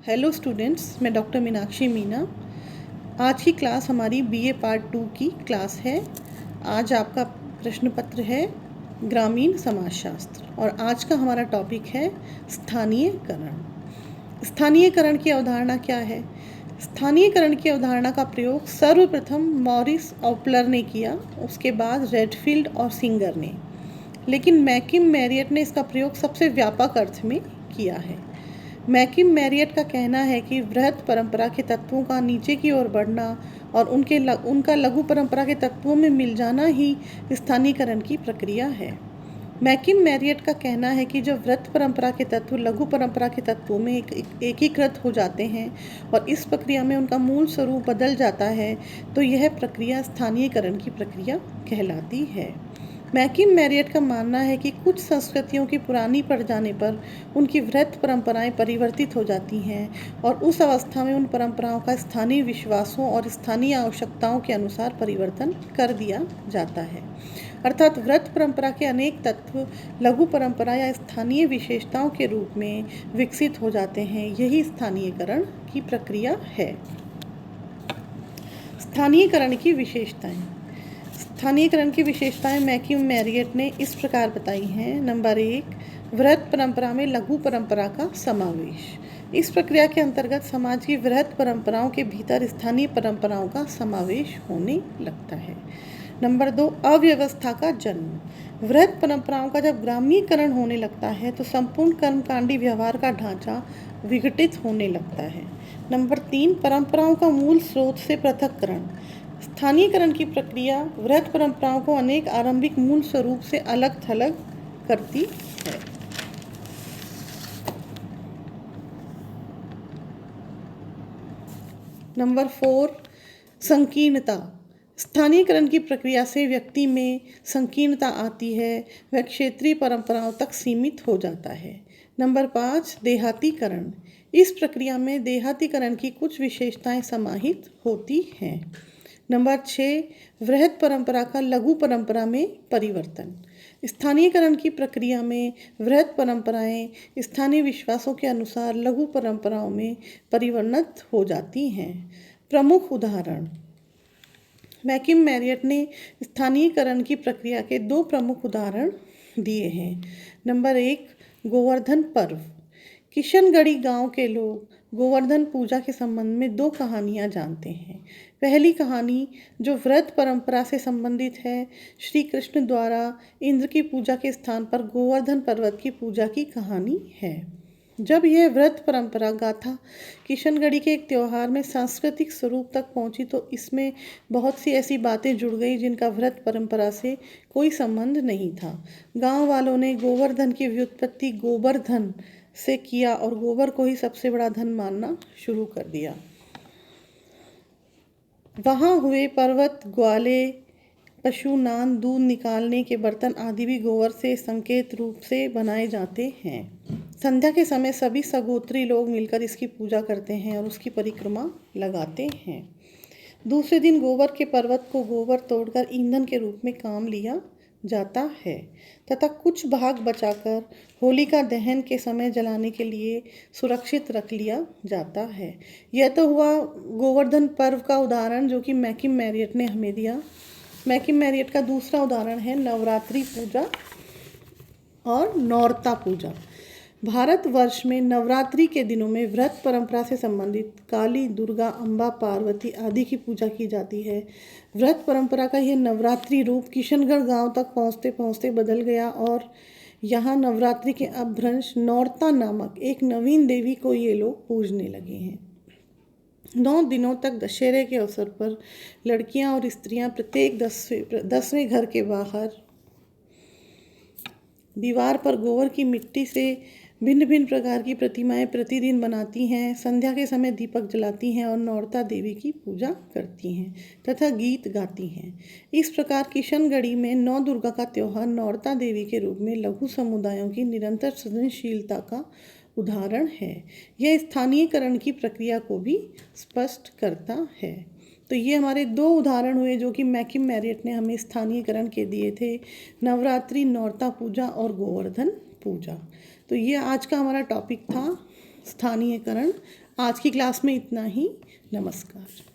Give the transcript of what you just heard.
Hello students, मैं doctor Meenakshi Meena. आज की क्लास हमारी बीए पार्ट 2 की क्लास है। आज आपका प्रश्न पत्र है ग्रामीण समाजशास्त्र और आज का हमारा टॉपिक है स्थानीयकरण। स्थानीयकरण की अवधारणा क्या है? स्थानीयकरण की अवधारणा का प्रयोग सर्वप्रथम मॉरिस ऑपलर ने किया, उसके बाद रेडफील्ड और सिंगर ने, लेकिन मैकिम मैरियट ने इसका प्रयोग सबसे व्यापक अर्थ में किया है। मैकिम मैरियट का कहना है कि वृहत परंपरा के तत्वों का नीचे की ओर बढ़ना और उनका लघु परंपरा के तत्वों में मिल जाना ही स्थानीयकरण की प्रक्रिया है। मैकिम मैरियट का कहना है कि जब वृहत परंपरा के तत्व लघु परंपरा के तत्वों में एकीकृत हो जाते हैं और इस प्रक्रिया में उनका मूल स्वरूप बदल जाता है तो यह प्रक्रिया स्थानीयकरण की प्रक्रिया कहलाती है। मैकिम मैरियट का मानना है कि कुछ संस्कृतियों की पुरानी पड़ जाने पर उनकी वृहत परंपराएं परिवर्तित हो जाती हैं और उस अवस्था में उन परंपराओं का स्थानीय विश्वासों और स्थानीय आवश्यकताओं के अनुसार परिवर्तन कर दिया जाता है। अर्थात वृहत परंपरा के अनेक तत्व लघु परंपरा या स्थानीय विशेषताओं के रूप में विकसित हो जाते हैं। यही स्थानीयकरण की प्रक्रिया है। स्थानीयकरण की विशेषताएं। स्थानीयकरण की विशेषताएं मैकिम मैरियट ने इस प्रकार बताई हैं। नंबर 1, वृहत परंपरा में लघु परंपरा का समावेश। इस प्रक्रिया के अंतर्गत समाज की वृहत परंपराओं के भीतर स्थानीय परंपराओं का समावेश होने लगता है। नंबर 2, अव्यवस्था का जन्म। वृहत परंपराओं का जब ग्रामीणीकरण होने लगता है तो संपूर्ण कर्मकांडी व्यवहार का ढांचा विघटित होने लगता है। नंबर 3, परंपराओं का मूल स्रोत से पृथक्करण। स्थानीयकरण की प्रक्रिया वृहत परंपराओं को अनेक आरंभिक मूल स्वरूप से अलग थलग करती है। नंबर 4, संकीर्णता। स्थानीयकरण की प्रक्रिया से व्यक्ति में संकीर्णता आती है, वह क्षेत्रीय परंपराओं तक सीमित हो जाता है। नंबर 5, देहातीकरण। इस प्रक्रिया में देहातीकरण की कुछ विशेषताएं समाहित होती हैं। नंबर 6, वृहत परंपरा का लघु परंपरा में परिवर्तन। स्थानीयकरण की प्रक्रिया में वृहत परंपराएं स्थानीय विश्वासों के अनुसार लघु परंपराओं में परिवर्तित हो जाती हैं। प्रमुख उदाहरण। मैकिम मैरियट ने स्थानीयकरण की प्रक्रिया के 2 प्रमुख उदाहरण दिए हैं। नंबर 1, गोवर्धन पर्व। किशनगढ़ी गांव के लोग गोवर्धन पूजा के संबंध में 2 कहानियां जानते हैं। पहली कहानी, जो वृहत परंपरा से संबंधित है, श्री कृष्ण द्वारा इंद्र की पूजा के स्थान पर गोवर्धन पर्वत की पूजा की कहानी है। जब यह व्रत परंपरा गाथा किशनगढ़ी के एक त्यौहार में सांस्कृतिक स्वरूप तक पहुंची तो इसमें बहुत सी ऐसी बातें जुड़ गई जिनका व्रत परंपरा से कोई संबंध नहीं था। गांव वालों ने गोवर्धन की व्युत्पत्ति गोबर्धन से किया और गोबर को ही सबसे बड़ा धन मानना शुरू कर दिया। वहाँ हुए पर्वत, ग्वाले, पशु नान, दूध निकालने के बर्तन आदि भी गोबर से संकेत रूप से बनाए जाते हैं। संध्या के समय सभी सगोत्री लोग मिलकर इसकी पूजा करते हैं और उसकी परिक्रमा लगाते हैं। दूसरे दिन गोबर के पर्वत को गोबर तोड़कर ईंधन के रूप में काम लिया जाता है तथा कुछ भाग बचाकर होलिका दहन के समय जलाने के लिए सुरक्षित रख लिया जाता है। यह तो हुआ गोवर्धन पर्व का उदाहरण जो कि मैकिम मैरियट ने हमें दिया। मैकिम मैरियट का दूसरा उदाहरण है नवरात्रि पूजा और नौरता पूजा। भारतवर्ष में नवरात्रि के दिनों में व्रत परंपरा से संबंधित काली, दुर्गा, अम्बा, पार्वती आदि की पूजा की जाती है। व्रत परंपरा का यह नवरात्रि रूप किशनगढ़ गांव तक पहुंचते पहुंचते बदल गया और यहाँ नवरात्रि के अपभ्रंश नौरता नामक एक नवीन देवी को ये लोग पूजने लगे हैं। 9 दिनों तक दशहरे के अवसर पर लड़कियां और स्त्रियां प्रत्येक 10वें घर के बाहर दीवार पर गोबर की मिट्टी से भिन्न भिन्न प्रकार की प्रतिमाएं प्रतिदिन बनाती हैं। संध्या के समय दीपक जलाती हैं और नौरता देवी की पूजा करती हैं तथा गीत गाती हैं। इस प्रकार किशनगढ़ी में 9 दुर्गा का त्यौहार नौरता देवी के रूप में लघु समुदायों की निरंतर सृजनशीलता का उदाहरण है। यह स्थानीयकरण की प्रक्रिया को भी स्पष्ट करता है। तो ये हमारे 2 उदाहरण हुए जो कि मैकिम मैरियट ने हमें स्थानीयकरण के दिए थे, नवरात्रि, नौरता पूजा और गोवर्धन पूजा। तो ये आज का हमारा टॉपिक था स्थानीयकरण। आज की क्लास में इतना ही। नमस्कार।